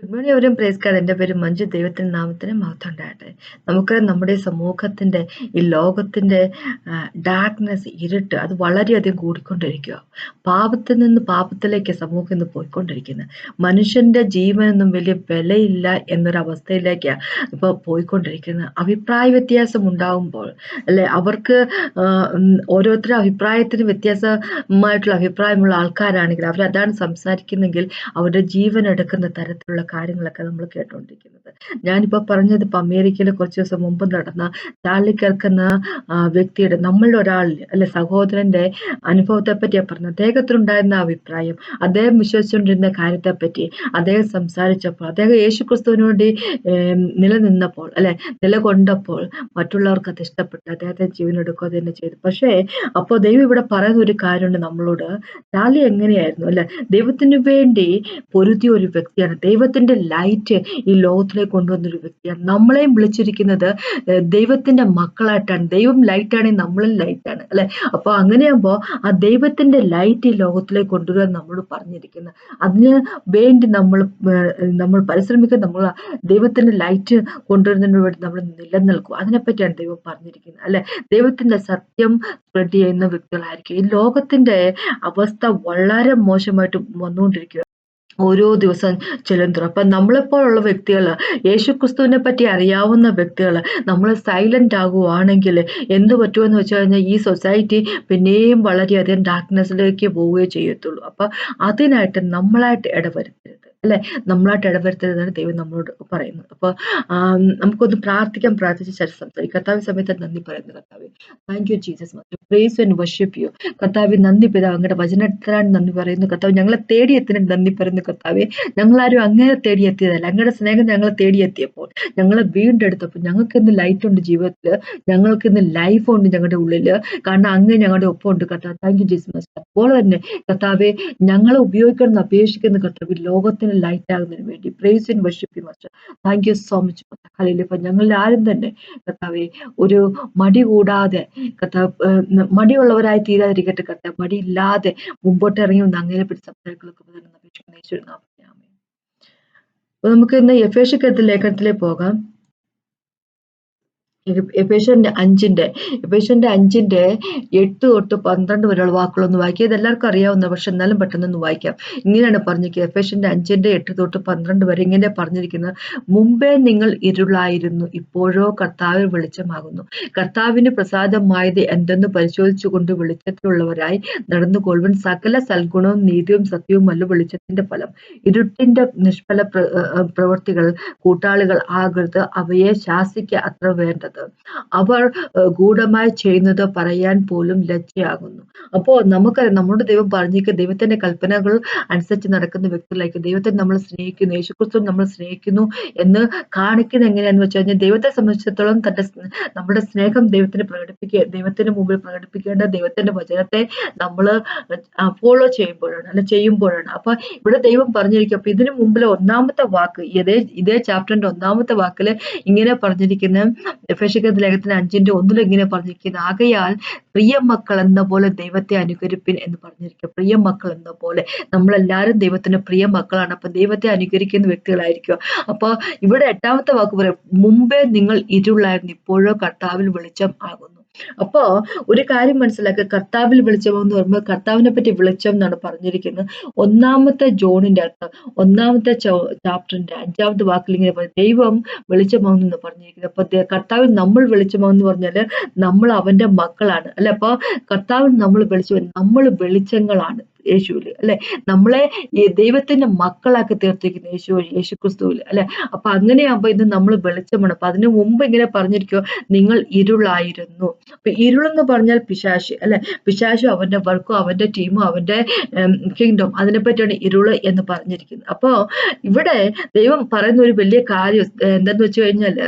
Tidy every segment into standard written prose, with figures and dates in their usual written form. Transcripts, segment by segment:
Good morning everyone praise God. എൻ്റെ പേര് മഞ്ജു. ദൈവത്തിൻ്റെ നാമത്തിന് മഹത്വം ഉണ്ടാകട്ടെ. നമുക്ക് നമ്മുടെ സമൂഹത്തിൻ്റെ ഈ ലോകത്തിൻ്റെ ഡാർക്ക്നെസ്, ഇരുട്ട് അത് വളരെയധികം കൂടിക്കൊണ്ടിരിക്കുക. പാപത്തിൽ നിന്ന് പാപത്തിലേക്ക് സമൂഹം ഇന്ന് പോയിക്കൊണ്ടിരിക്കുന്നത്. മനുഷ്യൻ്റെ ജീവനൊന്നും വലിയ വിലയില്ല എന്നൊരവസ്ഥയിലേക്കാണ് ഇപ്പോൾ പോയിക്കൊണ്ടിരിക്കുന്നത്. അഭിപ്രായ വ്യത്യാസം ഉണ്ടാകുമ്പോൾ അല്ലെ, അവർക്ക് ഓരോരുത്തരുടെ അഭിപ്രായത്തിന് വ്യത്യാസമായിട്ടുള്ള അഭിപ്രായമുള്ള ആൾക്കാരാണെങ്കിൽ അവരതാണ് സംസാരിക്കുന്നെങ്കിൽ അവരുടെ ജീവൻ എടുക്കുന്ന തരത്തിലുള്ള കാര്യങ്ങളൊക്കെ നമ്മൾ കേട്ടുകൊണ്ടിരിക്കുന്നത്. ഞാനിപ്പോൾ പറഞ്ഞത് ഇപ്പം അമേരിക്കയിൽ കുറച്ച് ദിവസം മുമ്പ് നടന്ന ചാർലി കിർക്ക് എന്ന വ്യക്തിയുടെ, നമ്മളുടെ ഒരാൾ അല്ലെ സഹോദരന്റെ അനുഭവത്തെ പറ്റിയാണ് പറഞ്ഞത്. അദ്ദേഹത്തിനുണ്ടായിരുന്ന അഭിപ്രായം, അദ്ദേഹം വിശ്വസിച്ചുകൊണ്ടിരുന്ന കാര്യത്തെപ്പറ്റി അദ്ദേഹം സംസാരിച്ചപ്പോൾ, അദ്ദേഹം യേശുക്രിസ്തുവിന് വേണ്ടി നിലനിന്നപ്പോൾ അല്ലെ, നിലകൊണ്ടപ്പോൾ മറ്റുള്ളവർക്ക് അത് ഇഷ്ടപ്പെട്ടു. അദ്ദേഹത്തെ ജീവനെടുക്കുക തന്നെ ചെയ്തു. പക്ഷേ അപ്പോൾ ദൈവം ഇവിടെ പറയുന്ന ഒരു കാര്യമുണ്ട് നമ്മളോട്. ചാർലി എങ്ങനെയായിരുന്നു അല്ലെ, ദൈവത്തിന് വേണ്ടി പൊരുതിയ ഒരു വ്യക്തിയാണ്. ദൈവത്തിന്റെ ലൈറ്റ് ഈ ലോകത്തിലേക്ക് കൊണ്ടുവന്നൊരു വ്യക്തിയാണ്. നമ്മളെയും വിളിച്ചിരിക്കുന്നത് ദൈവത്തിന്റെ മക്കളായിട്ടാണ്. ദൈവം ലൈറ്റാണെങ്കിൽ നമ്മളും ലൈറ്റാണ് അല്ലെ. അപ്പൊ അങ്ങനെയാകുമ്പോൾ ആ ദൈവത്തിന്റെ ലൈറ്റ് ഈ ലോകത്തിലേക്ക് കൊണ്ടുവരാൻ നമ്മളോട് പറഞ്ഞിരിക്കുന്നത്. അതിന് വേണ്ടി നമ്മൾ പരിശ്രമിക്കുക. നമ്മൾ ദൈവത്തിന്റെ ലൈറ്റ് കൊണ്ടുവരുന്നതിന് വേണ്ടി നമ്മൾ നിലനിൽക്കും. അതിനെപ്പറ്റിയാണ് ദൈവം പറഞ്ഞിരിക്കുന്നത് അല്ലെ. ദൈവത്തിന്റെ സത്യം സ്പ്രെഡ് ചെയ്യുന്ന വ്യക്തികളായിരിക്കും. ഈ ലോകത്തിന്റെ അവസ്ഥ വളരെ മോശമായിട്ട് വന്നുകൊണ്ടിരിക്കുക ഓരോ ദിവസം ചെല്ലുന്തോറും. അപ്പം നമ്മളെപ്പോലുള്ള വ്യക്തികൾ, യേശുക്രിസ്തുവിനെ പറ്റി അറിയാവുന്ന വ്യക്തികൾ, നമ്മൾ സൈലന്റ് ആകുവാണെങ്കിൽ എന്ത് പറ്റുമെന്ന് വെച്ച് കഴിഞ്ഞാൽ ഈ സൊസൈറ്റി പിന്നെയും വളരെയധികം ഡാർക്ക്നെസ്സിലേക്ക് പോവുകയേ ചെയ്യത്തുള്ളൂ. അപ്പം അതിനായിട്ട് നമ്മളായിട്ട് ഇടവരുത്തരുത് അല്ലെ, നമ്മളായിട്ട് ഇടവരുത്തരുതാണ് ദൈവം നമ്മളോട് പറയുന്നത്. അപ്പോൾ നമുക്കൊന്ന് പ്രാർത്ഥിച്ച് ശരി സംസാരിക്കും. കർത്താവ് സമയത്ത് നന്ദി പറയുന്നു. കർത്താവ്, thank you Jesus, praise and worship you. കർത്താവ് നന്ദി പിതാവ്, അങ്ങയുടെ വചനത്തിനാണ് നന്ദി പറയുന്നു. കർത്താവ് ഞങ്ങളെ തേടിയെത്തിനും നന്ദി പറയുന്നു. കർത്താവെ, ഞങ്ങളാരും അങ്ങനെ തേടിയെത്തിയതല്ല. അങ്ങയുടെ സ്നേഹം ഞങ്ങളെ തേടിയെത്തിയപ്പോൾ, ഞങ്ങളെ വീണ്ടെടുത്തപ്പോൾ ഞങ്ങൾക്ക് ഇന്ന് ലൈറ്റ് ഉണ്ട് ജീവിതത്തിൽ, ഞങ്ങൾക്ക് ഇന്ന് ലൈഫ് ഉണ്ട് ഞങ്ങളുടെ ഉള്ളിൽ. കാരണം അങ്ങ് ഞങ്ങളുടെ ഒപ്പം ഉണ്ട്. കർത്താവ്, താങ്ക് യു ജീസസ്. അതുപോലെ തന്നെ കർത്താവെ, ഞങ്ങളെ ഉപയോഗിക്കണമെന്ന് അപേക്ഷിക്കുന്ന കർത്താവ്, ലോകത്തിന് ലൈറ്റ് ആകുന്നതിന് വേണ്ടി praise and worship you master. Thank you so much. Hallelujah. ഞങ്ങളിൽ ആരും തന്നെ കർത്താവെ ഒരു മടി കൂടാതെ, കർത്താവ് മടിയുള്ളവരായി തീരാതിരിക്കട്ടെ. കർത്താവ് മടിയില്ലാതെ മുമ്പോട്ട് ഇറങ്ങി വന്ന് അങ്ങനെ പിടിച്ച് സംസാരികളൊക്കെ അപ്പൊ നമുക്ക് ഇന്ന് എഫേസ്യർക്കെഴുതിയ ലേഖനത്തിലേക്ക് പോകാം. എഫേസ്യന്റെ 5 8 തൊട്ട് 12 വരെയുള്ള വാക്കുകളൊന്ന് വായിക്കുക. ഇതെല്ലാവർക്കും അറിയാവുന്ന, പക്ഷെ എന്നാലും പെട്ടെന്നൊന്ന് വായിക്കാം. ഇങ്ങനെയാണ് പറഞ്ഞിരിക്കുന്നത്. എഫേസ്യന്റെ 5 8 തൊട്ട് 12 വരെ ഇങ്ങനെ പറഞ്ഞിരിക്കുന്നത്: മുമ്പേ നിങ്ങൾ ഇരുളായിരുന്നു, ഇപ്പോഴോ കർത്താവിൽ വെളിച്ചമാകുന്നു. കർത്താവിന് പ്രസാദമായത് എന്തെന്ന് പരിശോധിച്ചുകൊണ്ട് വെളിച്ചത്തിലുള്ളവരായി നടന്നുകൊള്ളുവാൻ. സകല സൽഗുണവും നീതിയും സത്യവും അല്ല വെളിച്ചത്തിന്റെ ഫലം. ഇരുട്ടിന്റെ നിഷ്ഫല പ്രവൃത്തികൾ കൂട്ടാളികൾ ആകരുത്, അവയെ ശാസിക്കുക അത്ര വേണ്ടത്. അവർ ഗൂഢമായി ചെയ്യുന്നത് പറയാൻ പോലും ലജ്ജയാകുന്നു. അപ്പോ നമുക്കറിയാം, നമ്മുടെ ദൈവം പറഞ്ഞിരിക്കുന്ന ദൈവത്തിന്റെ കൽപ്പനകൾ അനുസരിച്ച് നടക്കുന്ന വ്യക്തികളായിരിക്കും. ദൈവത്തെ നമ്മൾ സ്നേഹിക്കുന്നു, യേശുക്രിസ്തു നമ്മൾ സ്നേഹിക്കുന്നു എന്ന് കാണിക്കുന്നത് എങ്ങനെയാന്ന് വെച്ച് കഴിഞ്ഞാൽ, ദൈവത്തെ സംബന്ധിച്ചിടത്തോളം നമ്മുടെ സ്നേഹം ദൈവത്തിന് മുമ്പിൽ പ്രകടിപ്പിക്കേണ്ട ദൈവത്തിന്റെ വചനത്തെ നമ്മൾ ഫോളോ ചെയ്യുമ്പോഴാണ്. അപ്പൊ ഇവിടെ ദൈവം പറഞ്ഞിരിക്കും. അപ്പൊ ഇതിനു മുമ്പിലെ ഒന്നാമത്തെ വാക്ക്, ഇതേ ചാപ്റ്ററിന്റെ ഒന്നാമത്തെ വാക്കില് ഇങ്ങനെ പറഞ്ഞിരിക്കുന്ന, എഫേസ്യർക്കെഴുതിയ ലേഖനത്തിന് 5:1 ഇങ്ങനെ പറഞ്ഞിരിക്കുന്നത്: ആകയാൽ പ്രിയമക്കൾ എന്ന പോലെ ദൈവത്തെ അനുകരിപ്പിൻ എന്ന് പറഞ്ഞിരിക്കുക. പ്രിയമക്കൾ എന്ന പോലെ നമ്മളെല്ലാവരും ദൈവത്തിന് പ്രിയ മക്കളാണ്. അപ്പൊ ദൈവത്തെ അനുകരിക്കുന്ന വ്യക്തികളായിരിക്കും. അപ്പൊ ഇവിടെ 8ാമത്തെ വാക്ക് പറയും: മുമ്പേ നിങ്ങൾ ഇരുളായിരുന്നു, ഇപ്പോഴോ കർത്താവിൽ വെളിച്ചം ആകുന്നു. അപ്പോ ഒരു കാര്യം മനസ്സിലാക്കുക, കർത്താവിൽ വെളിച്ചമെന്ന് പറയുമ്പോൾ കർത്താവിനെ പറ്റി വെളിച്ചം എന്നാണ് പറഞ്ഞിരിക്കുന്നത്. 1 ജോണിന്റെ അർത്ഥം 1 ചാപ്റ്ററിന്റെ 5ാമത്തെ വാക്കിൽ ഇങ്ങനെ പറയും: ദൈവം വെളിച്ചമാകുന്നു എന്ന് പറഞ്ഞിരിക്കുന്നത്. അപ്പൊ കർത്താവിൽ നമ്മൾ വെളിച്ചമാകുന്നു പറഞ്ഞാല് നമ്മൾ അവന്റെ മക്കളാണ് അല്ലെ. അപ്പൊ കർത്താവിൽ നമ്മൾ നമ്മൾ വെളിച്ചങ്ങളാണ് യേശുവിൽ അല്ലെ. നമ്മളെ ദൈവത്തിന്റെ മക്കളാക്കി തീർത്തിരിക്കുന്ന യേശുക്രിസ്തുവിൽ അല്ലെ. അപ്പൊ അങ്ങനെയാകുമ്പോ ഇന്ന് നമ്മൾ വെളിച്ചമാണ്. അപ്പൊ അതിനു മുമ്പ് ഇങ്ങനെ പറഞ്ഞിരിക്കുക: നിങ്ങൾ ഇരുളായിരുന്നു. അപ്പൊ ഇരുളെന്ന് പറഞ്ഞാൽ പിശാച് അല്ലെ. പിശാചും അവന്റെ വർക്കും അവന്റെ ടീമും അവന്റെ കിങ്ഡം, അതിനെപ്പറ്റിയാണ് ഇരുള് എന്ന് പറഞ്ഞിരിക്കുന്നത്. അപ്പോ ഇവിടെ ദൈവം പറയുന്ന ഒരു വലിയ കാര്യം എന്താന്ന് വെച്ച് കഴിഞ്ഞാല്,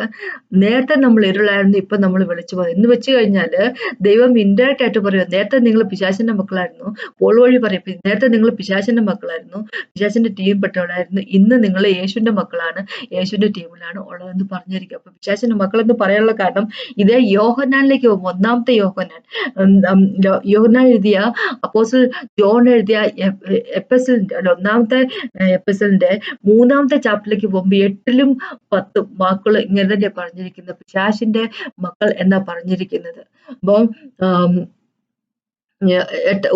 നേരത്തെ നമ്മൾ ഇരുളായിരുന്നു, ഇപ്പൊ നമ്മൾ വെളിച്ചം എന്ന് വെച്ച് കഴിഞ്ഞാല് ദൈവം ഇൻഡയറക്റ്റ് ആയിട്ട് പറയുക, നേരത്തെ നിങ്ങൾ പിശാചിന്റെ മക്കളായിരുന്നു. പോൾ വഴി പറയും, നേരത്തെ നിങ്ങൾ പിശാചിന്റെ മക്കളായിരുന്നു, പിശാചിന്റെ ടീം പെട്ടവരായിരുന്നു. ഇന്ന് നിങ്ങൾ യേശുവിന്റെ മക്കളാണ്, യേശുവിന്റെ ടീമിലാണ് ഉള്ളതെന്ന് പറഞ്ഞിരിക്കും. അപ്പൊ പിശാചിന്റെ മക്കളെന്ന് പറയാനുള്ള കാരണം ഇതേ യോഹന്നാനിലേക്ക് പോകുമ്പോൾ, ഒന്നാമത്തെ യോഹന്നാൻ, യോഹന്നാൻ എഴുതിയ, അപ്പോസ്റ്റൽ ജോൺ എഴുതിയ എപ്പസലിന്റെ അല്ല, ഒന്നാമത്തെ എപ്പസലിന്റെ 3-ാമത്തെ ചാപ്റ്ററിലേക്ക് പോകുമ്പോൾ 8-ലും 10-ഉം വാക്കുകൾ ഇങ്ങനെ തന്നെ പറഞ്ഞിരിക്കുന്നത്, പിശാചിന്റെ മക്കൾ എന്നാ പറഞ്ഞിരിക്കുന്നത്. അപ്പൊ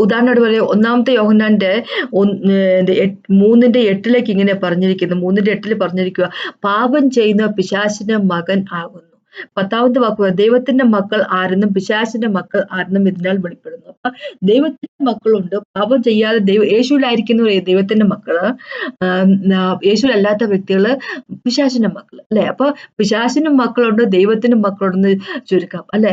ഉദാഹരണമായിട്ട് പറയാം, ഒന്നാമത്തെ യോഹന്നാന്റെ 3:8 ഇങ്ങനെ പറഞ്ഞിരിക്കുന്നു. 3:8 പറഞ്ഞിരിക്കുക, പാപം ചെയ്യുന്ന പിശാചിന്റെ മകൻ ആകുന്നു. 10-ാമത്തെ വാക്ക് ദൈവത്തിന്റെ മക്കൾ ആരെന്നും പിശാചിന്റെ മക്കൾ ആരെന്നും ഇതിനാൽ വെളിപ്പെടുന്നു. അപ്പൊ ദൈവത്തിന്റെ മക്കളുണ്ട്, പാപം ചെയ്യാതെ യേശുവിലായിരിക്കുന്നവർ ദൈവത്തിന്റെ മക്കള്, യേശുവിലല്ലാത്ത വ്യക്തികള് പിശാചിന്റെ മക്കള്, അല്ലെ? അപ്പൊ പിശാചിനും മക്കളുണ്ട്, ദൈവത്തിനും മക്കളുണ്ടെന്ന് ചുരുക്കം, അല്ലെ?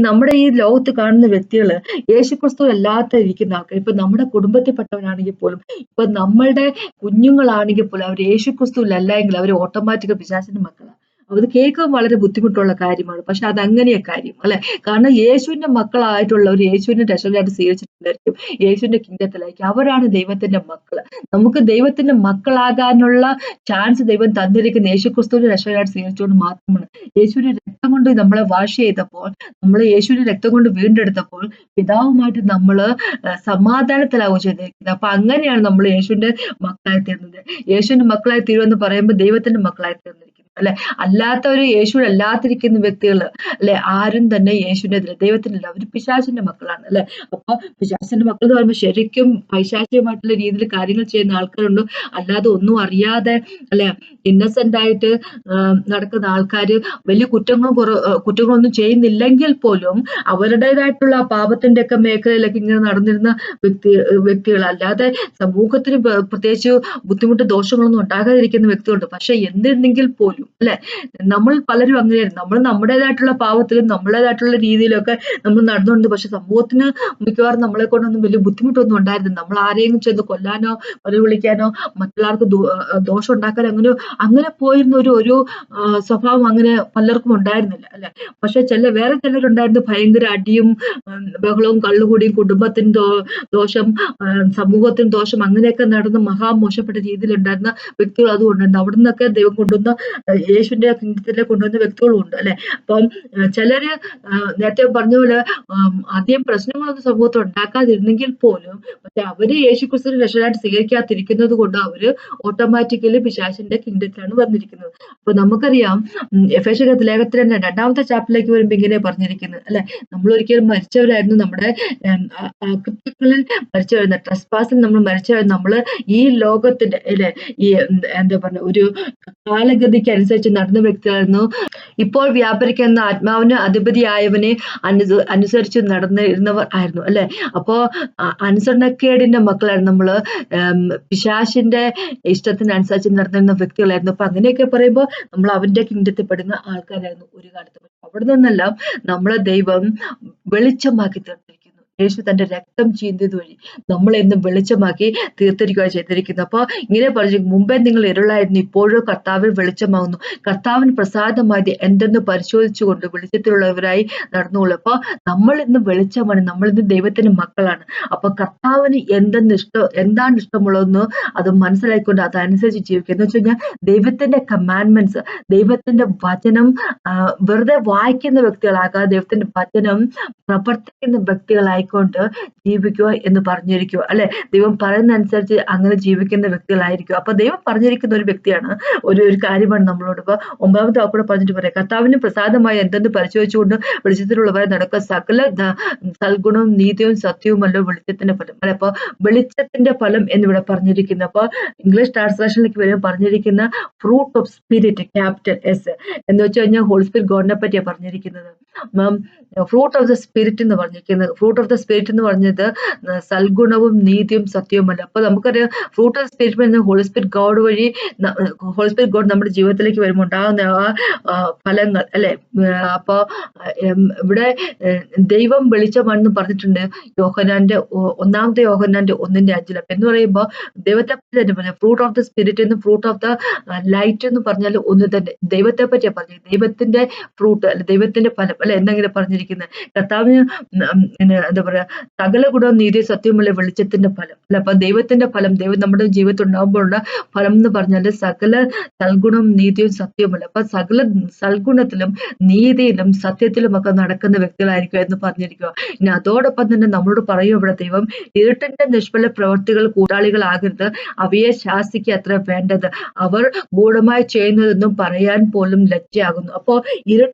നമ്മുടെ ഈ ലോകത്ത് കാണുന്ന വ്യക്തികള് യേശുക്രിസ്തു അല്ലാത്ത ഇരിക്കുന്ന ആൾക്കാർ, ഇപ്പൊ നമ്മുടെ കുടുംബത്തിൽപ്പെട്ടവരാണെങ്കിൽ പോലും, ഇപ്പൊ നമ്മളുടെ കുഞ്ഞുങ്ങളാണെങ്കിൽ പോലും അവർ യേശുക്രിസ്തുവിലല്ല എങ്കിൽ അവർ ഓട്ടോമാറ്റിക് പിശാചിന്റെ മക്കളാണ്. അത് കേൾക്കാൻ വളരെ ബുദ്ധിമുട്ടുള്ള കാര്യമാണ്, പക്ഷെ അത് അങ്ങനെയാ കാര്യം, അല്ലെ? കാരണം യേശുവിന്റെ മക്കളായിട്ടുള്ളവർ യേശുവിന്റെ രക്ഷകനായിട്ട് സ്വീകരിച്ചിട്ടുണ്ടായിരിക്കും, യേശുവിന്റെ കിങ്ഡത്തിലായിരിക്കും, അവരാണ് ദൈവത്തിന്റെ മക്കള്. നമുക്ക് ദൈവത്തിന്റെ മക്കളാകാനുള്ള ചാൻസ് ദൈവം തന്നിരിക്കുന്ന യേശുക്രിസ്തുവിന്റെ രക്ഷകനായിട്ട് സ്വീകരിച്ചുകൊണ്ട് മാത്രമാണ്. യേശുവിന്റെ രക്തം കൊണ്ട് നമ്മളെ വാഷ് ചെയ്തപ്പോൾ, നമ്മളെ യേശുവിന്റെ രക്തം കൊണ്ട് വീണ്ടെടുത്തപ്പോൾ പിതാവുമായിട്ട് നമ്മള് സമാധാനത്തിലാവുക ചെയ്തിരിക്കുന്നത്. അപ്പൊ അങ്ങനെയാണ് നമ്മൾ യേശുവിന്റെ മക്കളായി തീർന്നത്. യേശുവിന്റെ മക്കളായി തീരുമെന്ന് പറയുമ്പോൾ ദൈവത്തിന്റെ മക്കളായി തീർന്നിരിക്കുന്നു, അല്ലെ? അല്ലാത്തവര് യേശുവിൽ അല്ലാതിരിക്കുന്ന വ്യക്തികള്, അല്ലെ, ആരും തന്നെ യേശുവിന്റെ ദൈവത്തിനല്ല, അവര് പിശാചിന്റെ മക്കളാണ്, അല്ലെ? അപ്പൊ പിശാചിന്റെ മക്കൾ എന്ന് പറയുമ്പോൾ ശരിക്കും പൈശാചികമായിട്ടുള്ള രീതിയിൽ കാര്യങ്ങൾ ചെയ്യുന്ന ആൾക്കാരുണ്ട്, അല്ലാതെ ഒന്നും അറിയാതെ, അല്ലെ, ഇന്നസെന്റ് ആയിട്ട് നടക്കുന്ന ആൾക്കാര്, വലിയ കുറ്റങ്ങളൊന്നും ചെയ്യുന്നില്ലെങ്കിൽ പോലും അവരുടേതായിട്ടുള്ള പാപത്തിന്റെ ഒക്കെ മേഖലയിലൊക്കെ ഇങ്ങനെ നടന്നിരുന്ന വ്യക്തികൾ, അല്ലാതെ സമൂഹത്തിന് പ്രത്യേകിച്ച് ബുദ്ധിമുട്ട് ദോഷങ്ങളൊന്നും ഉണ്ടാകാതിരിക്കുന്ന വ്യക്തികളുണ്ട്. പക്ഷെ എന്തെങ്കിൽ പോലും, അല്ലെ, നമ്മൾ പലരും അങ്ങനെയായിരുന്നു. നമ്മൾ നമ്മുടേതായിട്ടുള്ള പാവത്തിലും നമ്മുടേതായിട്ടുള്ള രീതിയിലൊക്കെ നമ്മൾ നടന്നുകൊണ്ട്, പക്ഷെ സമൂഹത്തിന് മിക്കവാറും നമ്മളെ കൊണ്ടൊന്നും വലിയ ബുദ്ധിമുട്ടൊന്നും ഉണ്ടായിരുന്നില്ല. നമ്മൾ ആരെയും ചെന്ന് കൊല്ലാനോ വിളിക്കാനോ മറ്റുള്ളവർക്ക് ദോഷം ഉണ്ടാക്കാനോ അങ്ങനെ പോയിരുന്ന ഒരു സ്വഭാവം അങ്ങനെ പലർക്കും ഉണ്ടായിരുന്നില്ല, അല്ലെ? പക്ഷെ വേറെ ചിലരുണ്ടായിരുന്നു, ഭയങ്കര അടിയും ബഹളവും കള്ളുകൂടിയും കുടുംബത്തിന് ദോഷം, സമൂഹത്തിന് ദോഷം, അങ്ങനെയൊക്കെ നടന്ന് മഹാമോശപ്പെട്ട രീതിയിലുണ്ടായിരുന്ന വ്യക്തികൾ അതുകൊണ്ടുണ്ട്. അവിടെ നിന്നൊക്കെ ദൈവം കൊണ്ടുവന്ന, യേശുവിന്റെ കിങ്ഡത്തിലേക്ക് കൊണ്ടുവന്ന വ്യക്തികളും ഉണ്ട്, അല്ലെ? അപ്പം ചിലര് നേരത്തെ പറഞ്ഞ പോലെ ആദ്യം പ്രശ്നങ്ങളൊന്നും സമൂഹത്തിൽ ഉണ്ടാക്കാതിരുന്നെങ്കിൽ പോലും, പക്ഷെ അവര് യേശുക്രിസ്തുവിനെ രക്ഷകനായിട്ട് സ്വീകരിക്കാതിരിക്കുന്നത് കൊണ്ട് അവര് ഓട്ടോമാറ്റിക്കലി പിശാചിന്റെ കിങ്ഡത്തിലാണ് വന്നിരിക്കുന്നത്. അപ്പൊ നമുക്കറിയാം, എഫേസ്യർ ലേഖനത്തിന്റെ 2-ാമത്തെ ചാപ്റ്ററിലേക്ക് വരുമ്പോ ഇങ്ങനെ പറഞ്ഞിരിക്കുന്നത്, അല്ലെ, നമ്മൾ ഒരിക്കലും മരിച്ചവരായിരുന്നു, നമ്മുടെ കൃത്യങ്ങളിൽ മരിച്ചവരായിരുന്നു, ട്രസ്പാസിൽ നമ്മൾ മരിച്ചവരായിരുന്നു, നമ്മള് ഈ ലോകത്തിന്റെ, അല്ലെ, ഈ എന്താ പറഞ്ഞ ഒരു കാലഗതിക്ക് അനുസരിച്ച് നടന്ന വ്യക്തികളായിരുന്നു. ഇപ്പോൾ വ്യാപരിക്കുന്ന ആത്മാവിന് അധിപതിയായവനെ അനുസരിച്ച് നടന്നിരുന്നവർ ആയിരുന്നു, അല്ലെ? അപ്പോ അനുസരണക്കേടിന്റെ മക്കളായിരുന്നു നമ്മള്, പിശാചിന്റെ ഇഷ്ടത്തിനനുസരിച്ച് നടന്നിരുന്ന വ്യക്തികളായിരുന്നു. അപ്പൊ അങ്ങനെയൊക്കെ പറയുമ്പോൾ നമ്മൾ അവന്റെ കിങ്ഡത്തിൽ പെടുന്ന ആൾക്കാരായിരുന്നു ഒരു കാലത്ത്. അവിടെ നിന്നെല്ലാം നമ്മളെ ദൈവം വെളിച്ചമാക്കി തീർത്തിരിക്കുന്നു. യേശു തന്റെ രക്തം ചീന്തിയത് വഴി നമ്മളെ ഇന്ന് വെളിച്ചമാക്കി തീർത്തിരിക്കുകയാണ് ചെയ്തിരിക്കുന്നത്. അപ്പൊ ഇങ്ങനെ പറഞ്ഞു, മുമ്പേ നിങ്ങൾ ഇരുളായിരുന്നു, ഇപ്പോഴും കർത്താവിൽ വെളിച്ചമാകുന്നു, കർത്താവിന് പ്രസാദമായത് എന്തെന്ന് പരിശോധിച്ചുകൊണ്ട് വെളിച്ചത്തിലുള്ളവരായി നടന്നുകൊള്ളു. അപ്പൊ നമ്മൾ ഇന്ന് വെളിച്ചമാണ്, നമ്മൾ ഇന്ന് ദൈവത്തിന്റെ മക്കളാണ്. അപ്പൊ കർത്താവിന് എന്താണ് ഇഷ്ടമുള്ളതെന്ന് അത് മനസ്സിലാക്കിക്കൊണ്ട് അതനുസരിച്ച് ജീവിക്കുക. എന്ന് വെച്ച് കഴിഞ്ഞാൽ ദൈവത്തിന്റെ കമാൻഡ്മെന്റ്സ്, ദൈവത്തിന്റെ വചനം വെറുതെ വായിക്കുന്ന വ്യക്തികളാകാതെ ദൈവത്തിന്റെ വചനം പ്രവർത്തിക്കുന്ന വ്യക്തികളായിക്കൊണ്ട് ജീവിക്കുക എന്ന് പറഞ്ഞിരിക്കുക, അല്ലെ? ദൈവം പറയുന്ന അനുസരിച്ച് അങ്ങനെ ജീവിക്കുന്ന വ്യക്തികളായിരിക്കും. അപ്പൊ ദൈവം പറഞ്ഞിരിക്കുന്ന ഒരു വ്യക്തിയാണ്, ഒരു കാര്യമാണ് നമ്മളോട്. ഇപ്പൊ 9-ാമത്തെ വാക്കൂടെ പറഞ്ഞിട്ട് പറയാം, കർത്താവിന് പ്രസാദമായി എന്തെന്ന് പരിശോധിച്ചുകൊണ്ട് വെളിച്ചത്തിലുള്ളവരെ നടക്കുക, സകല സൽഗുണവും നീതിയും സത്യവുമല്ലോ വെളിച്ചത്തിന്റെ ഫലം, അല്ലെ? അപ്പൊ വെളിച്ചത്തിന്റെ ഫലം എന്നിവിടെ പറഞ്ഞിരിക്കുന്നു. അപ്പൊ ഇംഗ്ലീഷ് ട്രാൻസ്ലേഷനിലേക്ക് വരുമ്പോൾ പറഞ്ഞിരിക്കുന്ന fruit of spirit, capital S, എന്ന് വെച്ച് കഴിഞ്ഞാൽ ഹോളി സ്പിരിറ്റ് ഗോഡിനെ പറ്റിയാണ് പറഞ്ഞിരിക്കുന്നത്. ഫ്രൂട്ട് ഓഫ് ദ സ്പിരിറ്റ് എന്ന് പറഞ്ഞിരിക്കുന്നത്, ഫ്രൂട്ട് ഓഫ് ദ സ്പിരിറ്റ് എന്ന് പറഞ്ഞത് സൽഗുണവും നീതിയും സത്യവുമല്ല. അപ്പൊ നമുക്കറിയാം, ഫ്രൂട്ട് ഓഫ് സ്പിരിറ്റ് എന്ന ഹോളി സ്പിരിറ്റ് ഗോഡ് വഴി, ഹോളി സ്പിരിറ്റ് ഗോഡ് നമ്മുടെ ജീവിതത്തിലേക്ക് വരുമ്പോൾ ഉണ്ടാകുന്ന ഫലങ്ങൾ, അല്ലെ? അപ്പൊ ഇവിടെ ദൈവം വെളിച്ചമാണെന്ന് പറഞ്ഞിട്ടുണ്ട് യോഹന്നാന്റെ 1-ാമത്തെ 1 എന്ന് പറയുമ്പോൾ ദൈവത്തെ പറ്റി തന്നെ പറഞ്ഞത്. ഫ്രൂട്ട് ഓഫ് ദ സ്പിരിറ്റ് എന്നും ഫ്രൂട്ട് ഓഫ് ദ ലൈറ്റ് എന്ന് പറഞ്ഞാൽ ഒന്ന് തന്നെ, ദൈവത്തെ പറ്റിയാണ് പറഞ്ഞത്. ദൈവത്തിന്റെ ഫ്രൂട്ട്, അല്ലെ, ദൈവത്തിന്റെ ഫലം, അല്ലെ എന്നെങ്ങനെ പറഞ്ഞിരിക്കുന്നത് കർത്താവിന് എന്താ പറയാ സകല ഗുണവും നീതി സത്യമുള്ള വെളിച്ചത്തിന്റെ ഫലം അല്ല അപ്പൊ ദൈവത്തിന്റെ ഫലം ദൈവം നമ്മുടെ ജീവിതത്തിൽ ഉണ്ടാകുമ്പോഴുള്ള ഫലം എന്ന് പറഞ്ഞാല് സകല സൽഗുണവും നീതിയും സത്യവുമല്ല അപ്പൊ സകല സൽഗുണത്തിലും നീതിയിലും സത്യത്തിലും ഒക്കെ നടക്കുന്ന വ്യക്തികളായിരിക്കും എന്ന് പറഞ്ഞിരിക്കുക ഇനി അതോടൊപ്പം തന്നെ നമ്മളോട് പറയും ഇവിടെ ദൈവം ഇരുട്ടിന്റെ നിഷ്ഫല പ്രവർത്തികൾ കൂട്ടാളികളാകരുത് അവയെ ശാസിക്കുക അത്ര വേണ്ടത് അവർ ഗൂഢമായി ചെയ്യുന്നതെന്നും പറയാൻ പോലും ലജ്ജയാകുന്നു അപ്പോ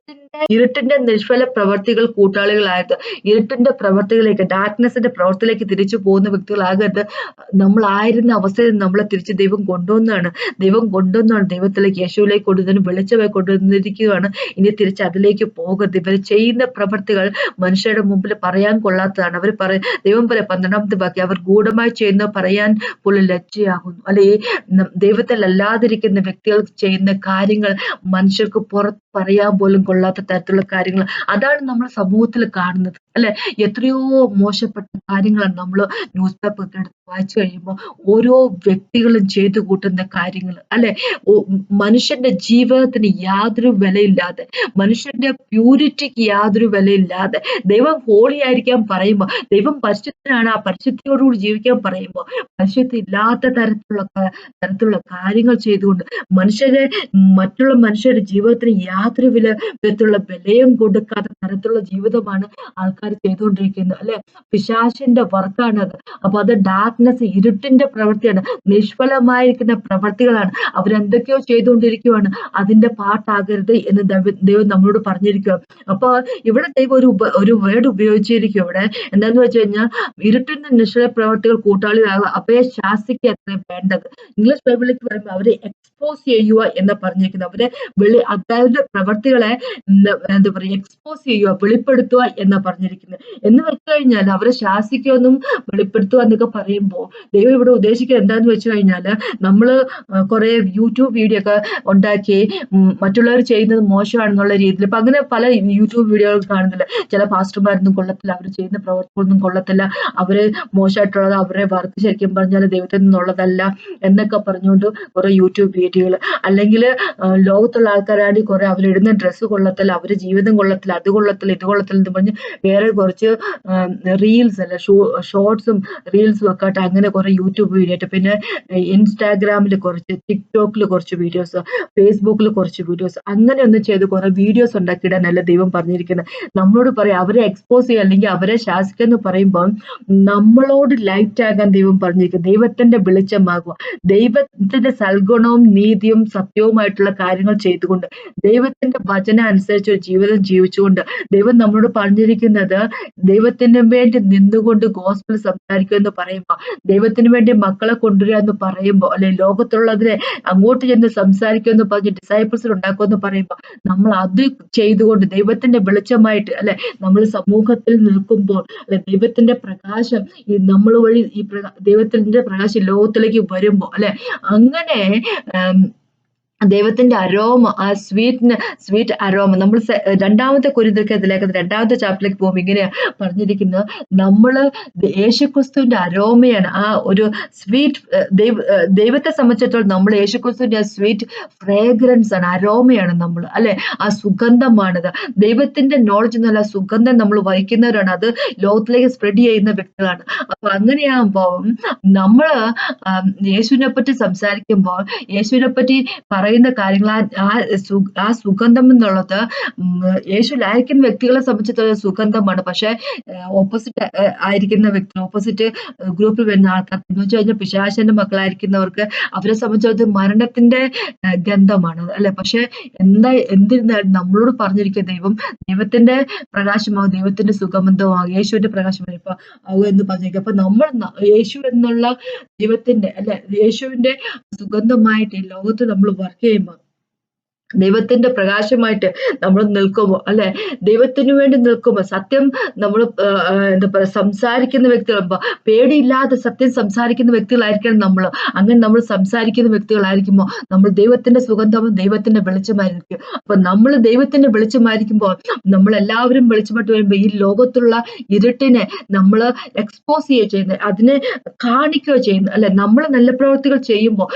ഇരുട്ടിന്റെ നിഷ്ഫല പ്രവർത്തികൾ കൂട്ടാളികളായത് ഇരുട്ടിന്റെ പ്രവർത്തികളിലേക്ക് ഡാർക്ക്നെസിന്റെ പ്രവർത്തിയിലേക്ക് തിരിച്ചു പോകുന്ന വ്യക്തികളാകരുത് നമ്മളായിരുന്ന അവസ്ഥയിൽ നമ്മളെ തിരിച്ച് ദൈവം കൊണ്ടുവന്നാണ് ദൈവത്തിലേക്ക് യേശുവിലേക്ക് കൊണ്ടുവന്ന് വെളിച്ചമായി കൊണ്ടുവന്നിരിക്കുകയാണ് ഇനി തിരിച്ച് അതിലേക്ക് പോകരുത് ഇവർ ചെയ്യുന്ന പ്രവർത്തികൾ മനുഷ്യരുടെ മുമ്പിൽ പറയാൻ കൊള്ളാത്തതാണ് അവർ ദൈവം പറയാം 12ാമത്തെ വാക്യം അവർ ഗൂഢമായി ചെയ്യുന്ന പറയാൻ പോലും ലജ്ജയാകുന്നു അല്ലെ ദൈവത്തിൽ അല്ലാതിരിക്കുന്ന വ്യക്തികൾ ചെയ്യുന്ന കാര്യങ്ങൾ മനുഷ്യർക്ക് പുറത്ത് പറയാൻ പോലും കൊള്ളാത്ത തരത്തിലുള്ള കാര്യങ്ങൾ അതാണ് നമ്മൾ സമൂഹത്തിൽ കാണുന്നത് അല്ലെ എത്രയോ മോശപ്പെട്ട കാര്യങ്ങളാണ് നമ്മൾ ന്യൂസ് പേപ്പർ എടുത്ത് വായിച്ചു കഴിയുമ്പോൾ ഓരോ വ്യക്തികളും ചെയ്തു കൂട്ടുന്ന കാര്യങ്ങൾ അല്ലെ മനുഷ്യന്റെ ജീവിതത്തിന് യാതൊരു വിലയില്ലാതെ മനുഷ്യന്റെ പ്യൂരിറ്റിക്ക് യാതൊരു വിലയില്ലാതെ ദൈവം ഹോളി ആയിരിക്കാൻ പറയുമ്പോൾ ദൈവം പരിശുദ്ധനാണ് ആ പരിശുദ്ധിയോടുകൂടി ജീവിക്കാൻ പറയുമ്പോൾ പരിശുദ്ധി ഇല്ലാത്ത തരത്തിലുള്ള കാര്യങ്ങൾ ചെയ്തുകൊണ്ട് മറ്റുള്ള മനുഷ്യരുടെ ജീവിതത്തിന് യാതൊരു വിധത്തിലുള്ള വിലയും കൊടുക്കാത്ത തരത്തിലുള്ള ജീവിതമാണ് ആൾക്കാർ ചെയ്തുകൊണ്ടിരിക്കുന്നത് അല്ലെ പിശാചിന്റെ വർക്കാണത് അപ്പൊ അത് ഡാർക്ക്നെസ് ഇരുട്ടിന്റെ പ്രവൃത്തിയാണ് നിഷ്ഫലമായിരിക്കുന്ന പ്രവൃത്തികളാണ് അവരെന്തൊക്കെയോ ചെയ്തുകൊണ്ടിരിക്കുകയാണ് അതിന്റെ പാട്ടാകരുത് എന്ന് ദൈവം നമ്മളോട് പറഞ്ഞിരിക്കുക അപ്പൊ ഇവിടെ ദൈവം ഒരു വേർഡ് ഉപയോഗിച്ചിരിക്കും ഇവിടെ എന്താന്ന് വെച്ച് കഴിഞ്ഞാൽ ഇരുട്ടിന്റെ നിഷ്ഫല പ്രവർത്തികൾ കൂട്ടാളികളാകുക അവയെ ശാസിക്കുക അത്രയും വേണ്ടത് ഇംഗ്ലീഷ് ബൈബിളിലേക്ക് പറയുമ്പോൾ അവരെ എക്സ്പോസ് ചെയ്യുക എന്ന് പറഞ്ഞിരിക്കുന്നത് അവരെ അതായത് പ്രവർത്തികളെ എന്താ പറയുക എക്സ്പോസ് ചെയ്യുക വെളിപ്പെടുത്തുക എന്ന് പറഞ്ഞിരിക്കുന്നത് എന്ന് വെച്ച് കഴിഞ്ഞാൽ അവരെ ശാസിക്കുകയെന്നും വെളിപ്പെടുത്തുക എന്നൊക്കെ പറയുമ്പോൾ ദൈവം ഇവിടെ ഉദ്ദേശിക്കുന്നത് എന്താന്ന് വെച്ച് കഴിഞ്ഞാല് നമ്മള് കുറെ യൂട്യൂബ് വീഡിയോ ഒക്കെ ഉണ്ടാക്കി മറ്റുള്ളവർ ചെയ്യുന്നത് മോശമാണെന്നുള്ള രീതിയിൽ ഇപ്പൊ അങ്ങനെ പല യൂട്യൂബ് വീഡിയോകൾ കാണുന്നില്ല ചില പാസ്റ്റർമാരൊന്നും കൊള്ളത്തില്ല അവർ ചെയ്യുന്ന പ്രവർത്തനമൊന്നും കൊള്ളത്തില്ല അവര് മോശമായിട്ടുള്ളത് അവരെ വർക്ക് ശരിക്കും പറഞ്ഞാൽ ദൈവത്തിൽ നിന്നുള്ളതല്ല എന്നൊക്കെ പറഞ്ഞുകൊണ്ട് കുറെ യൂട്യൂബ് വീഡിയോകൾ അല്ലെങ്കിൽ ലോകത്തുള്ള ആൾക്കാരാണെങ്കിൽ കുറെ അവരിടുന്ന ഡ്രസ്സ് കൊള്ളത്തില്ല അവരുടെ ജീവിതം കൊള്ളത്തില്ല അത് കൊള്ളത്തില്ല ഇത് കൊള്ളത്തില്ല എന്ന് പറഞ്ഞ് വേറെ കുറച്ച് റീൽസ് അല്ല ഷോർട്സും റീൽസും ഒക്കെ ആയിട്ട് അങ്ങനെ കുറെ യൂട്യൂബ് വീഡിയോ ആയിട്ട് പിന്നെ ഇൻസ്റ്റാഗ്രാമിൽ കുറച്ച് ടിക്ടോക്കിൽ കുറച്ച് വീഡിയോസ് ഫേസ്ബുക്കിൽ കുറച്ച് വീഡിയോസ് അങ്ങനെ ഒന്നും ചെയ്ത് കുറെ വീഡിയോസ് ഉണ്ടാക്കിയിടാനല്ല ദൈവം പറഞ്ഞിരിക്കുന്നത് നമ്മളോട് പറയാം അവരെ എക്സ്പോസ് ചെയ്യുക അല്ലെങ്കിൽ അവരെ ശാസിക്കുക എന്ന് പറയുമ്പോൾ നമ്മളോട് ലൈറ്റ് ആകാൻ ദൈവം പറഞ്ഞിരിക്കുന്നത് ദൈവത്തിന്റെ വെളിച്ചമാകുക ദൈവത്തിന്റെ സൽഗുണവും നീതിയും സത്യവുമായിട്ടുള്ള കാര്യങ്ങൾ ചെയ്തുകൊണ്ട് ദൈവത്തിന്റെ വചനം അനുസരിച്ച് ഒരു ജീവിതം ജീവിച്ചുകൊണ്ട് ദൈവം നമ്മളോട് പറഞ്ഞിരിക്കുന്നത് ദൈവത്തിന് വേണ്ടി നിന്നുകൊണ്ട് ഗോസ്പൽ സംസാരിക്കുക എന്ന് പറയുമ്പോൾ ദൈവത്തിന് വേണ്ടി മക്കളെ കൊണ്ടുവരിക എന്ന് പറയുമ്പോൾ അല്ലെ ലോകത്തുള്ളതിനെ അങ്ങോട്ട് ചെന്ന് സംസാരിക്കുക എന്ന് പറഞ്ഞ് ഡിസൈപ്പിൾസിൽ ഉണ്ടാക്കുക എന്ന് പറയുമ്പോൾ നമ്മൾ അത് ചെയ്തുകൊണ്ട് ദൈവത്തിന്റെ വെളിച്ചമായിട്ട് അല്ലെ നമ്മൾ സമൂഹത്തിൽ നിൽക്കുമ്പോൾ അല്ലെ ദൈവത്തിന്റെ പ്രകാശം ഈ നമ്മൾ വഴി ഈ ദൈവത്തിന്റെ പ്രകാശം ലോകത്തിലേക്ക് വരുമ്പോൾ അല്ലെ അങ്ങനെ ദൈവത്തിന്റെ അരോമ ആ സ്വീറ്റ് അരോമ നമ്മൾ 2ാമത്തെ കൊരിന്ത്യർക്കെതിലേക്ക് 2ാമത്തെ ചാപ്റ്ററിലേക്ക് പോകുമ്പോൾ ഇങ്ങനെയാ പറഞ്ഞിരിക്കുന്നത് നമ്മള് യേശുക്രിസ്തുവിന്റെ അരോമയാണ് ആ ഒരു ദൈവത്തെ സംബന്ധിച്ചിടത്തോളം നമ്മൾ യേശുക്രിസ്തുവിന്റെ സ്വീറ്റ് ഫ്രേഗ്രൻസ് ആണ് അരോമയാണ് നമ്മൾ അല്ലെ ആ സുഗന്ധമാണിത് ദൈവത്തിന്റെ നോളജ് എന്നല്ല സുഗന്ധം നമ്മൾ വഹിക്കുന്നവരാണ് അത് ലോകത്തിലേക്ക് സ്പ്രെഡ് ചെയ്യുന്ന വ്യക്തികളാണ് അപ്പൊ അങ്ങനെയാകുമ്പോൾ നമ്മള് യേശുവിനെ പറ്റി സംസാരിക്കുമ്പോൾ യേശുവിനെ പറ്റി പറയുന്ന കാര്യങ്ങൾ ആ സുഗന്ധം എന്നുള്ളത് യേശു ലായിക്കുന്ന വ്യക്തികളെ സംബന്ധിച്ചിടത്തോളം സുഗന്ധമാണ് പക്ഷെ ഓപ്പോസിറ്റ് ആയിരിക്കുന്ന വ്യക്തി ഓപ്പോസിറ്റ് ഗ്രൂപ്പിൽ വരുന്ന ആൾക്കാർ എന്ന് വെച്ച് കഴിഞ്ഞാൽ പിശാചന്റെ മക്കളായിരിക്കുന്നവർക്ക് അവരെ സംബന്ധിച്ചിടത്തോളം മരണത്തിന്റെ ഗന്ധമാണ് അല്ലെ പക്ഷെ എന്തിരുന്നാലും നമ്മളോട് പറഞ്ഞിരിക്കുക ദൈവത്തിന്റെ പ്രകാശമാകും ദൈവത്തിന്റെ സുഗന്ധമാകും യേശുവിന്റെ പ്രകാശമാണ് ഇപ്പൊ ആകുക എന്ന് പറഞ്ഞിരിക്കുക അപ്പൊ നമ്മൾ യേശു എന്നുള്ള ദൈവത്തിന്റെ അല്ലെ യേശുവിന്റെ സുഗന്ധമായിട്ട് ഈ ലോകത്ത് നമ്മൾ വർക്ക് ചെയ്യുമ്പോൾ ദൈവത്തിന്റെ പ്രകാശമായിട്ട് നമ്മൾ നിൽക്കുമ്പോൾ അല്ലെ ദൈവത്തിന് വേണ്ടി നിൽക്കുമ്പോൾ സത്യം നമ്മൾ എന്താ പറയുക സംസാരിക്കുന്ന വ്യക്തികളാകുമ്പോൾ പേടിയില്ലാതെ സത്യം സംസാരിക്കുന്ന വ്യക്തികളായിരിക്കണം നമ്മൾ അങ്ങനെ നമ്മൾ സംസാരിക്കുന്ന വ്യക്തികളായിരിക്കുമ്പോൾ നമ്മൾ ദൈവത്തിന്റെ സുഗന്ധവും ദൈവത്തിന്റെ വെളിച്ചമായിരിക്കും അപ്പൊ നമ്മൾ ദൈവത്തിന്റെ വെളിച്ചമായിരിക്കുമ്പോൾ നമ്മൾ എല്ലാവരും വെളിച്ചമായിട്ട് വരുമ്പോൾ ഈ ലോകത്തുള്ള ഇരുട്ടിനെ നമ്മൾ എക്സ്പോസ് ചെയ്യുന്നത് അതിനെ കാണിക്കുകയോ ചെയ്യുന്നു അല്ലെ നമ്മൾ നല്ല പ്രവൃത്തികൾ ചെയ്യുമ്പോൾ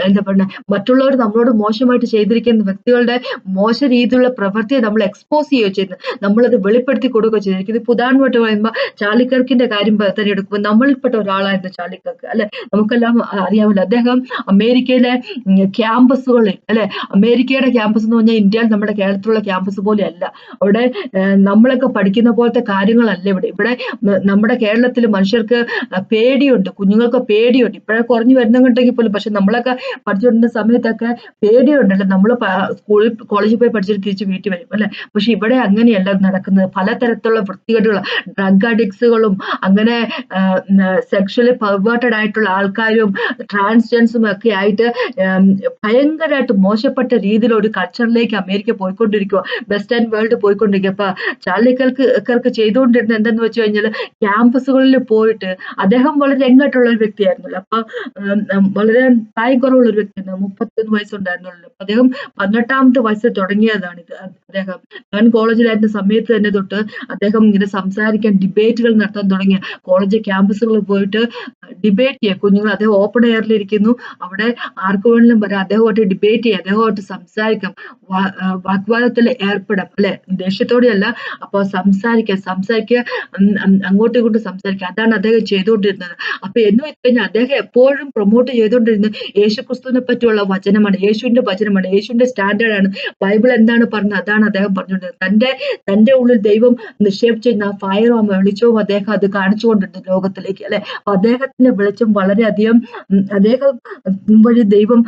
എന്താ പറയുക മറ്റുള്ളവർ നമ്മളോട് മോശമായിട്ട് ചെയ്തിരിക്കുന്ന വ്യക്തികളുടെ മോശ രീതിയിലുള്ള പ്രവൃത്തിയെ നമ്മൾ എക്സ്പോസ് ചെയ്യുകയോ ചെയ്യുന്നത്, നമ്മളത് വെളിപ്പെടുത്തി കൊടുക്കുകയോ ചെയ്തിരിക്കും. ഇത് ഉദാഹരണമായിട്ട് പറയുമ്പോൾ ചാർലി കാര്യം തന്നെ എടുക്കുമ്പോൾ നമ്മളിൽപ്പെട്ട ഒരാളായിരുന്നു ചാർലി അല്ലെ. നമുക്കെല്ലാം അറിയാമല്ലോ. അദ്ദേഹം അമേരിക്കയിലെ ക്യാമ്പസുകളിൽ അല്ലെ, അമേരിക്കയുടെ ക്യാമ്പസ് എന്ന് പറഞ്ഞാൽ ഇന്ത്യയിൽ നമ്മുടെ കേരളത്തിലുള്ള ക്യാമ്പസ് പോലെ അല്ല. അവിടെ നമ്മളൊക്കെ പഠിക്കുന്ന പോലത്തെ കാര്യങ്ങളല്ല ഇവിടെ. ഇവിടെ നമ്മുടെ കേരളത്തിൽ മനുഷ്യർക്ക് പേടിയുണ്ട്, കുഞ്ഞുങ്ങൾക്ക് പേടിയുണ്ട്. ഇപ്പോഴേ കുറഞ്ഞു വരുന്നുണ്ടെങ്കിൽ പോലും, പക്ഷെ നമ്മളൊക്കെ പഠിച്ചുകൊണ്ടിരുന്ന സമയത്തൊക്കെ പേടിയുണ്ടല്ലോ. നമ്മൾ സ്കൂളിൽ കോളേജിൽ പോയി പഠിച്ചിട്ട് തിരിച്ച് വീട്ടിൽ വരും അല്ലെ. പക്ഷെ ഇവിടെ അങ്ങനെയല്ല നടക്കുന്നത്. പലതരത്തിലുള്ള വൃത്തികേടുകൾ, ഡ്രഗ് അഡിക്ട്സുകളും അങ്ങനെ സെക്ഷലി പെർവേർട്ടഡ് ആയിട്ടുള്ള ആൾക്കാരും ട്രാൻസ്ജെൻസും ഒക്കെ ആയിട്ട് ഭയങ്കരമായിട്ട് മോശപ്പെട്ട രീതിയിൽ ഒരു കൾച്ചറിലേക്ക് അമേരിക്ക പോയിക്കൊണ്ടിരിക്കുക, വെസ്റ്റേൺ വേൾഡ് പോയിക്കൊണ്ടിരിക്കുക. അപ്പൊ ചാർലിക്കർക്ക് ചെയ്തുകൊണ്ടിരുന്നത് എന്തെന്ന് വെച്ച് കഴിഞ്ഞാൽ ക്യാമ്പസുകളിൽ പോയിട്ട്, അദ്ദേഹം വളരെ യങ്ങായിട്ടുള്ള ഒരു വ്യക്തിയായിരുന്നല്ലോ. അപ്പൊ വളരെ പ്രായം കുറവുള്ള ഒരു വ്യക്തിയാണ്, 31 വയസ്സുണ്ടായിരുന്നുള്ളൂ. അദ്ദേഹം 18ാമത്തെ വയസ്സിൽ തുടങ്ങിയതാണ് ഇത്. അദ്ദേഹം ഞാൻ കോളേജിലായിരുന്ന സമയത്ത് തന്നെ തൊട്ട് അദ്ദേഹം ഇങ്ങനെ സംസാരിക്കാൻ, ഡിബേറ്റുകൾ നടത്താൻ തുടങ്ങിയ. കോളേജ് ക്യാമ്പസുകളിൽ പോയിട്ട് ഡിബേറ്റ് ചെയ്യുക. കുഞ്ഞുങ്ങൾ, അദ്ദേഹം ഓപ്പൺ എയറിൽ ഇരിക്കുന്നു, അവിടെ ആർക്ക് വേണമെങ്കിലും വരാം, അദ്ദേഹമായിട്ട് ഡിബേറ്റ് ചെയ്യുക, അദ്ദേഹമായിട്ട് സംസാരിക്കാം, വാഗ്വാദത്തിൽ ഏർപ്പെടാം അല്ലെ, ദേഷ്യത്തോടെയല്ല. അപ്പൊ സംസാരിക്കുക, അങ്ങോട്ടും ഇങ്ങോട്ടും സംസാരിക്കുക. അതാണ് അദ്ദേഹം ചെയ്തുകൊണ്ടിരുന്നത്. അപ്പൊ എന്ന് വെച്ച് കഴിഞ്ഞാൽ അദ്ദേഹം എപ്പോഴും പ്രൊമോട്ട് ചെയ്തുകൊണ്ടിരുന്നത് യേശുക്രിസ്തുവിനെ പറ്റിയുള്ള വചനമാണ്, യേശുവിന്റെ വചനമാണ്, യേശുവിന്റെ സ്റ്റാൻഡേർഡാണ്. ബൈബിൾ എന്താണ് പറഞ്ഞത് അതാണ് അദ്ദേഹം പറഞ്ഞുകൊണ്ടിരുന്നത്. തന്റെ ഉള്ളിൽ ദൈവം നിക്ഷേപിച്ചിരുന്ന ആ ഫയറും വെളിച്ചവും അദ്ദേഹം അത് കാണിച്ചുകൊണ്ടിരുന്നു ലോകത്തിലേക്ക് അല്ലെ. അദ്ദേഹത്തിന്റെ വെളിച്ചം വളരെയധികം, അദ്ദേഹം വഴി ദൈവം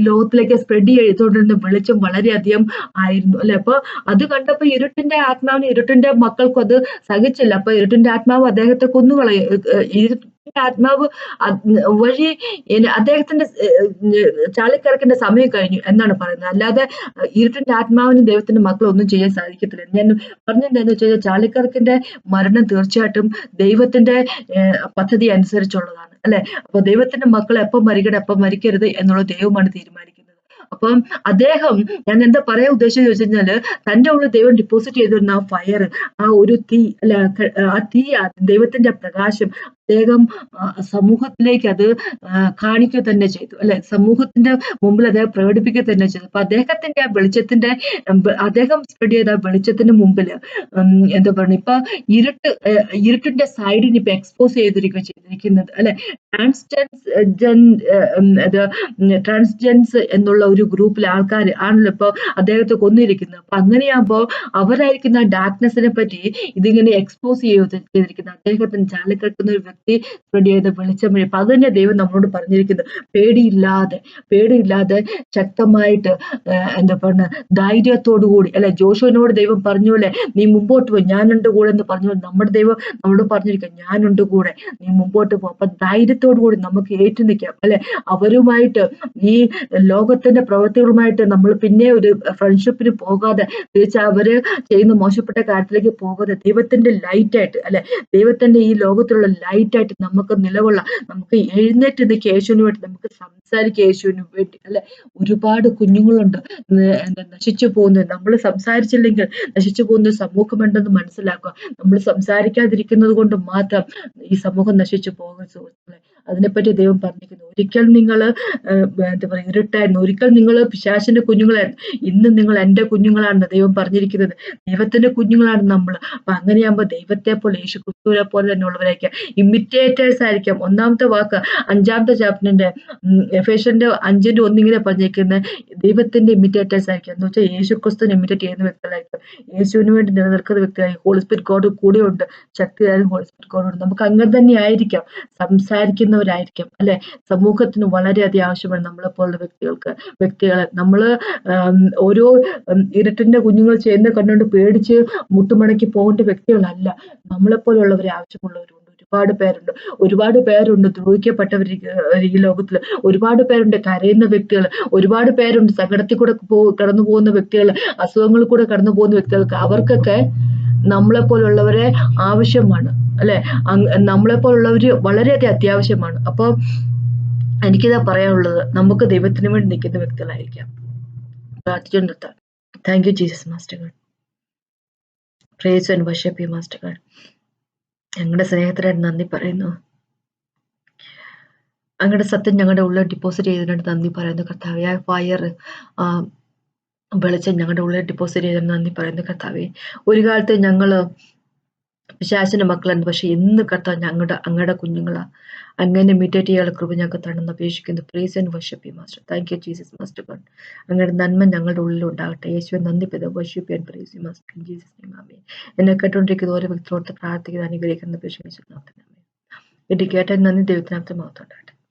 ലോകത്തിലേക്ക് സ്പ്രെഡ് ചെയ്തുകൊണ്ടിരുന്ന വെളിച്ചം വളരെയധികം ആയിരുന്നു അല്ലെ. അപ്പൊ അത് കണ്ടപ്പോ ഇരുട്ടിന്റെ ആത്മാവിന്, ഇരുട്ടിന്റെ മക്കൾക്കും അത് സഹിച്ചില്ല. അപ്പൊ ഇരുട്ടിന്റെ ആത്മാവ് അദ്ദേഹത്തെ കൊന്നുകളയും. ആത്മാവ് വഴി അദ്ദേഹത്തിന്റെ ചാർലിക്കർക്കിന്റെ സമയം കഴിഞ്ഞു എന്നാണ് പറയുന്നത്. അല്ലാതെ ഇരുട്ടിന്റെ ആത്മാവിന് ദൈവത്തിന്റെ മക്കളെ ഒന്നും ചെയ്യാൻ സാധിക്കത്തില്ല. ഞാൻ പറഞ്ഞെന്താന്ന് വെച്ച് കഴിഞ്ഞാൽ ചാർലിക്കർക്കിന്റെ മരണം തീർച്ചയായിട്ടും ദൈവത്തിന്റെ പദ്ധതി അനുസരിച്ചുള്ളതാണ് അല്ലെ. അപ്പൊ ദൈവത്തിന്റെ മക്കൾ എപ്പം മരിക്കരുത് എന്നുള്ളത് ദൈവമാണ് തീരുമാനിക്കുന്നത്. അപ്പം അദ്ദേഹം, ഞാൻ എന്താ പറയാൻ ഉദ്ദേശിച്ചത് ചോദിച്ചു കഴിഞ്ഞാല്, തന്റെ ഉള്ളിൽ ദൈവം ഡിപ്പോസിറ്റ് ചെയ്തിരുന്ന ആ ഫയർ, ആ ഒരു തീ അല്ലെ, ആ തീ, ദൈവത്തിന്റെ പ്രകാശം അദ്ദേഹം സമൂഹത്തിലേക്ക് അത് കാണിക്കുക തന്നെ ചെയ്തു അല്ലെ. സമൂഹത്തിന്റെ മുമ്പിൽ അദ്ദേഹം പ്രകടിപ്പിക്കുക തന്നെ ചെയ്തു. അപ്പൊ അദ്ദേഹത്തിന്റെ ആ വെളിച്ചത്തിന്റെ, അദ്ദേഹം സ്പ്രെഡ് ചെയ്ത വെളിച്ചത്തിന്റെ മുമ്പില് എന്താ പറയുക, ഇപ്പൊ ഇരുട്ടിന്റെ സൈഡിന് ഇപ്പൊ എക്സ്പോസ് ചെയ്തിരിക്കുന്നത് അല്ലെ. ട്രാൻസ്ജെൻസ് എന്നുള്ള ഒരു ഗ്രൂപ്പിലെ ആൾക്കാർ ആണല്ലോ ഇപ്പൊ അദ്ദേഹത്തെ കൊന്നിരിക്കുന്നത്. അപ്പൊ അങ്ങനെയാകുമ്പോ അവരായിരിക്കുന്ന ഡാർക്ക്നെസ്സിനെ പറ്റി ഇതിങ്ങനെ എക്സ്പോസ് ചെയ്തിരിക്കുന്നത് അദ്ദേഹത്തിന് ചാലിക്കട്ടുന്ന ഒരു വ്യക്തി സ്പ്രെഡ് ചെയ്ത വെളിച്ചം വഴി. അപ്പൊ അത് തന്നെ ദൈവം നമ്മളോട് പറഞ്ഞിരിക്കുന്നത്, പേടിയില്ലാതെ ശക്തമായിട്ട് എന്താ പറഞ്ഞ ധൈര്യത്തോടു കൂടി അല്ലെ. ജോഷുവിനോട് ദൈവം പറഞ്ഞുപോലെ നീ മുമ്പോട്ട് പോയി, ഞാനുണ്ട് കൂടെ എന്ന് പറഞ്ഞു. നമ്മുടെ ദൈവം നമ്മളോട് പറഞ്ഞിരിക്കുക, ഞാനുണ്ട് കൂടെ, നീ മുമ്പോട്ട് പോ. അപ്പൊ ധൈര്യത്തോടു കൂടി നമുക്ക് ഏറ്റു നിൽക്കാം അല്ലെ. അവരുമായിട്ട്, ഈ ലോകത്തിന്റെ പ്രവൃത്തികളുമായിട്ട് നമ്മൾ പിന്നെ ഒരു ഫ്രണ്ട്ഷിപ്പിന് പോകാതെ, തിരിച്ച് അവര് ചെയ്യുന്ന മോശപ്പെട്ട കാര്യത്തിലേക്ക് പോകാതെ, ദൈവത്തിന്റെ ലൈറ്റായിട്ട് അല്ലെ, ദൈവത്തിന്റെ ഈ ലോകത്തിലുള്ള ലൈറ്റായിട്ട് നമുക്ക് നിലകൊള്ളാം. നമുക്ക് എഴുന്നേറ്റ് നിൽക്കുക യേശുവിന് വേണ്ടി, നമുക്ക് സംസാരിക്കുക യേശുവിന് വേണ്ടി അല്ലെ. ഒരുപാട് കുഞ്ഞുങ്ങളുണ്ട് നശിച്ചു പോകുന്നത്. നമ്മൾ സംസാരിച്ചില്ലെങ്കിൽ നശിച്ചു പോകുന്ന സമൂഹമുണ്ടെന്ന് മനസ്സിലാക്കുക. നമ്മൾ സംസാരിക്കാതിരിക്കുന്നത് കൊണ്ട് മാത്രം ഈ സമൂഹം നശിച്ചു പോകുന്ന സുഹൃത്തുക്കളെ, അതിനെപ്പറ്റി ദൈവം പറഞ്ഞിരിക്കുന്നു. ഒരിക്കൽ നിങ്ങൾ എന്താ പറയുക, ഇരുട്ടായിരുന്നു, ഒരിക്കൽ നിങ്ങൾ പിശാചിന്റെ കുഞ്ഞുങ്ങളായിരുന്നു, ഇന്ന് നിങ്ങൾ എന്റെ കുഞ്ഞുങ്ങളാണെന്ന് ദൈവം പറഞ്ഞിരിക്കുന്നത്. ദൈവത്തിന്റെ കുഞ്ഞുങ്ങളാണ് നമ്മൾ. അപ്പൊ അങ്ങനെയാകുമ്പോൾ ദൈവത്തെ പോലെ, യേശു ക്രിസ്തുവിനെ പോലെ തന്നെ ഉള്ളവരായിരിക്കാം, ഇമിറ്റേറ്റേഴ്സ് ആയിരിക്കാം. ഒന്നാമത്തെ വാക്ക് 5ാമത്തെ ചാപ്റ്ററിന്റെ എഫേഷ്യന്റെ 5:1 ഇങ്ങനെ പറഞ്ഞിരിക്കുന്നത്, ദൈവത്തിന്റെ ഇമിറ്റേറ്റേഴ്സ് ആയിരിക്കാം. എന്ന് വെച്ചാൽ യേശു ക്രിസ്തുവിനെ ഇമിറ്റേറ്റ് ചെയ്യുന്ന വ്യക്തികളായിരിക്കും, യേശുവിന് വേണ്ടി നിലനിൽക്കുന്ന വ്യക്തികളായിരിക്കും. ഹോളി സ്പിരിറ്റ് ഗോഡ് കൂടെയുണ്ട്, ശക്തിയായാലും ഹോളി സ്പിരിറ്റ് ഗോഡ് ഉണ്ട്. നമുക്ക് അങ്ങനെ തന്നെ ആയിരിക്കാം, സംസാരിക്കുന്നവരായിരിക്കാം അല്ലെ. സമൂഹത്തിന് വളരെയധികം ആവശ്യമാണ് നമ്മളെപ്പോലുള്ള വ്യക്തികളെ. നമ്മള് ഓരോ ഇരുട്ടിന്റെ കുഞ്ഞുങ്ങൾ ചെയ്യുന്ന കണ്ടുകൊണ്ട് പേടിച്ച് മുട്ടുമടക്കി പോകേണ്ട വ്യക്തികളല്ല. നമ്മളെപ്പോലുള്ളവരെ ആവശ്യമുള്ളവരുണ്ട്. ഒരുപാട് പേരുണ്ട് ദ്രോഹിക്കപ്പെട്ടവർ ഈ ലോകത്തില്. ഒരുപാട് പേരുണ്ട് കരയുന്ന വ്യക്തികൾ, ഒരുപാട് പേരുണ്ട് സങ്കടത്തിൽ കൂടെ കടന്നു പോകുന്ന വ്യക്തികൾ, അസുഖങ്ങളിൽ കൂടെ കടന്നു പോകുന്ന വ്യക്തികൾക്ക്. അവർക്കൊക്കെ നമ്മളെപ്പോലുള്ളവരെ ആവശ്യമാണ് അല്ലെ. നമ്മളെപ്പോലുള്ളവര് വളരെയധികം അത്യാവശ്യമാണ്. അപ്പൊ എനിക്കിതാ പറയാനുള്ളത്, നമുക്ക് ദൈവത്തിന് വേണ്ടി നിൽക്കുന്ന വ്യക്തികളായിരിക്കാം. പ്രാർത്ഥിച്ചു നിർത്താം. Thank you Jesus master God. Praise and worship you master God. ഞങ്ങളുടെ സ്നേഹത്തിനായിട്ട് നന്ദി പറയുന്നു. അങ്ങയുടെ സത്യം ഞങ്ങളുടെ ഉള്ളിൽ ഡിപ്പോസിറ്റ് ചെയ്തതിനായിട്ട് നന്ദി പറയുന്നു കർത്താവേ. ആ ഫയർ വെളിച്ചം ഞങ്ങളുടെ ഉള്ളിൽ ഡെപ്പോസിറ്റ് ചെയ്തതിന് നന്ദി പറയുന്നു കർത്താവേ. ഒരു കാലത്ത് ഞങ്ങള് പിശാചിന്റെ മക്കളായിരുന്നു. പക്ഷെ ഇന്ന് കർത്താവ് അങ്ങയുടെ കുഞ്ഞുങ്ങളാ. അങ്ങനെ ഇമിറ്റേറ്റ് ചെയ്യാനുള്ള കൃപ ഞങ്ങൾക്ക് തരണമെന്ന് അപേക്ഷിക്കുന്നു. Praise and worship you master. Thank you Jesus master God. അങ്ങയുടെ നന്മ ഞങ്ങളുടെ ഉള്ളിൽ ഉണ്ടാകട്ടെ. യേശുവെ നന്ദി പിതാവേ. Worship and praise you master in Jesus name amen. എന്നെ കേട്ടുകൊണ്ടിരിക്കുന്ന ഓരോ വ്യക്തിയോട് പ്രാർത്ഥിക്കുന്നത് അനുഗ്രഹിക്കുന്ന അപേക്ഷിക്കുന്നു. ഇത് കേട്ടതിന് നന്ദി. ദൈവത്തിനകത്ത് മഹത്വം ഉണ്ടാകട്ടെ.